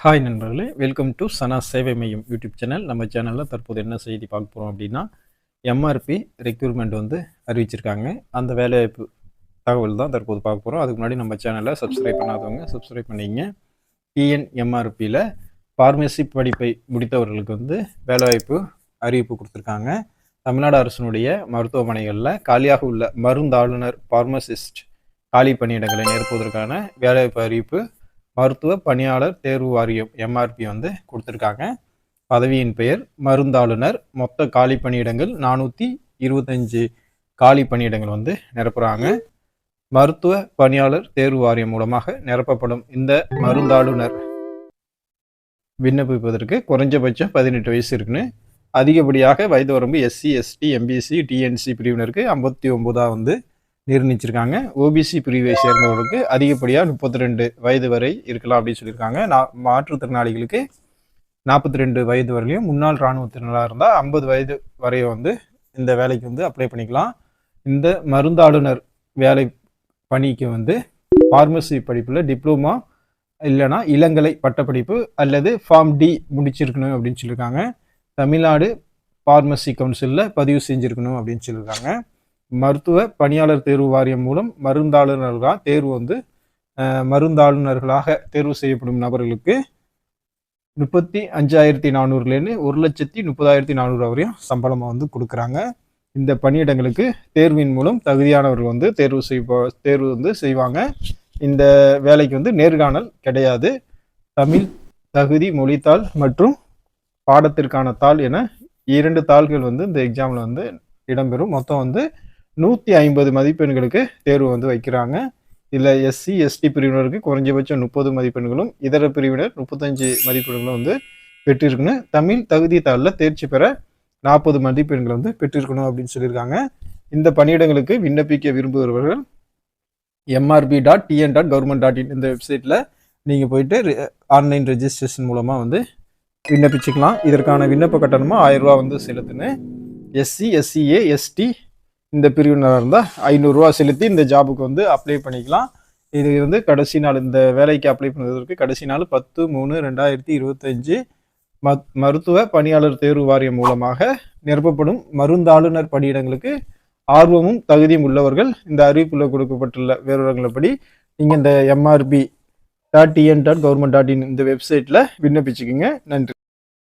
Hi நண்பர்களே, welcome to சனா சேவை மையம் யூடியூப் சேனல். நம்ம சேனலில் தற்போது என்ன செய்தி பார்க்க போகிறோம் அப்படின்னா, எம்ஆர்பி ரெக்ரூட்மெண்ட் வந்து அறிவிச்சிருக்காங்க. அந்த வேலைவாய்ப்பு தகவல் தான் தற்போது பார்க்க போகிறோம். அதுக்கு முன்னாடி நம்ம சேனலை சப்ஸ்கிரைப் பண்ணாதவங்க சப்ஸ்கிரைப் பண்ணிங்க. டிஎன்எம்ஆர்பியில் ஃபார்மசி படிப்பை முடித்தவர்களுக்கு வந்து வேலைவாய்ப்பு அறிவிப்பு கொடுத்துருக்காங்க. தமிழ்நாடு அரசினுடைய மருத்துவமனைகளில் காலியாக உள்ள மருந்தாளுநர் ஃபார்மசிஸ்ட் காலி பணியிடங்களை நிரப்புவதற்கான வேலைவாய்ப்பு அறிவிப்பு மருத்துவ பணியாளர் தேர்வு வாரியம் எம்ஆர்பி வந்து கொடுத்துருக்காங்க. பதவியின் பெயர் மருந்தாளுநர். மொத்த காலி பணியிடங்கள் 425 காலி பணியிடங்கள் வந்து நிரப்புறாங்க. மருத்துவ பணியாளர் தேர்வு வாரியம் மூலமாக நிரப்பப்படும் இந்த மருந்தாளுநர் விண்ணப்பிப்பதற்கு குறைஞ்சபட்சம் 18 வயசு இருக்குன்னு, அதிகப்படியாக வயது வரம்பு எஸ்சி, எஸ்டி, எம்பிசி, டிஎன்சி பிரிவினருக்கு 59 வந்து நிர்ணயிச்சிருக்காங்க. ஓபிசி பிரிவை சேர்ந்தவர்களுக்கு அதிகப்படியாக 32 வயது வரை இருக்கலாம் அப்படின்னு சொல்லியிருக்காங்க. மாற்றுத்திறனாளிகளுக்கு 42 வயது வரையிலையும், முன்னாள் இராணுவத்தினராக இருந்தால் 50 வயது வரையும் வந்து இந்த வேலைக்கு வந்து அப்ளை பண்ணிக்கலாம். இந்த மருந்தாளுநர் வேலை பணிக்கு வந்து ஃபார்மசி படிப்பில் டிப்ளமா இல்லைனா இளங்கலை பட்டப்படிப்பு அல்லது ஃபார்ம் டி முடிச்சிருக்கணும் அப்படின்னு சொல்லியிருக்காங்க. தமிழ்நாடு ஃபார்மசி கவுன்சிலில் பதிவு செஞ்சுருக்கணும் அப்படின்னு சொல்லியிருக்காங்க. மருத்துவ பணியாளர் தேர்வு வாரியம் மூலம் மருந்தாளுநர்களாக தேர்வு செய்யப்படும் நபர்களுக்கு 35,400லேருந்து 1,30,400 வரையும் சம்பளமாக வந்து கொடுக்குறாங்க. இந்த பணியிடங்களுக்கு தேர்வின் மூலம் தகுதியானவர்கள் வந்து தேர்வு வந்து செய்வாங்க. இந்த வேலைக்கு வந்து நேர்காணல் கிடையாது. தமிழ் தகுதி மொழித்தாள் மற்றும் பாடத்திற்கான தாள் என 2 தாள்கள் வந்து இந்த எக்ஸாமில் வந்து இடம்பெறும். மொத்தம் வந்து 150 மதிப்பெண்களுக்கு தேர்வு வந்து வைக்கிறாங்க. இதில் எஸ்சி, எஸ்டி பிரிவினருக்கு குறைஞ்சபட்சம் 30 மதிப்பெண்களும், இதர பிரிவினர் 35 மதிப்பெண்களும் வந்து பெற்றிருக்கணும். தமிழ் தகுதி தாளில் தேர்ச்சி பெற 40 மதிப்பெண்கள் வந்து பெற்றிருக்கணும் அப்படின்னு சொல்லியிருக்காங்க. இந்த பணியிடங்களுக்கு விண்ணப்பிக்க விரும்புகிறவர்கள் mrb.tn.government.in இந்த வெப்சைட்டில் நீங்கள் போயிட்டு ஆன்லைன் ரெஜிஸ்ட்ரேஷன் மூலமாக வந்து விண்ணப்பிச்சுக்கலாம். இதற்கான விண்ணப்ப கட்டணமாக 1000 ரூபா வந்து செலுத்துன்னு. எஸ்சி, எஸ்சிஏ, எஸ்டி இந்த பிரிவினராக இருந்தால் 500 ரூபா செலுத்தி இந்த ஜாபுக்கு வந்து அப்ளை பண்ணிக்கலாம். இது வந்து கடைசி நாள், இந்த வேலைக்கு அப்ளை பண்ணுவதற்கு கடைசி நாள் 10/3/2025. மருத்துவ பணியாளர் தேர்வு வாரியம் மூலமாக நிரப்பப்படும் மருந்தாளுநர் பணியிடங்களுக்கு ஆர்வமும் தகுதியும் உள்ளவர்கள் இந்த அறிவிப்பில் கொடுக்கப்பட்டுள்ள விவரங்களப்படி நீங்கள் இந்த mrb.tn.government.in இந்த வெப்சைட்டில் விண்ணப்பிச்சுக்குங்க. நன்றி.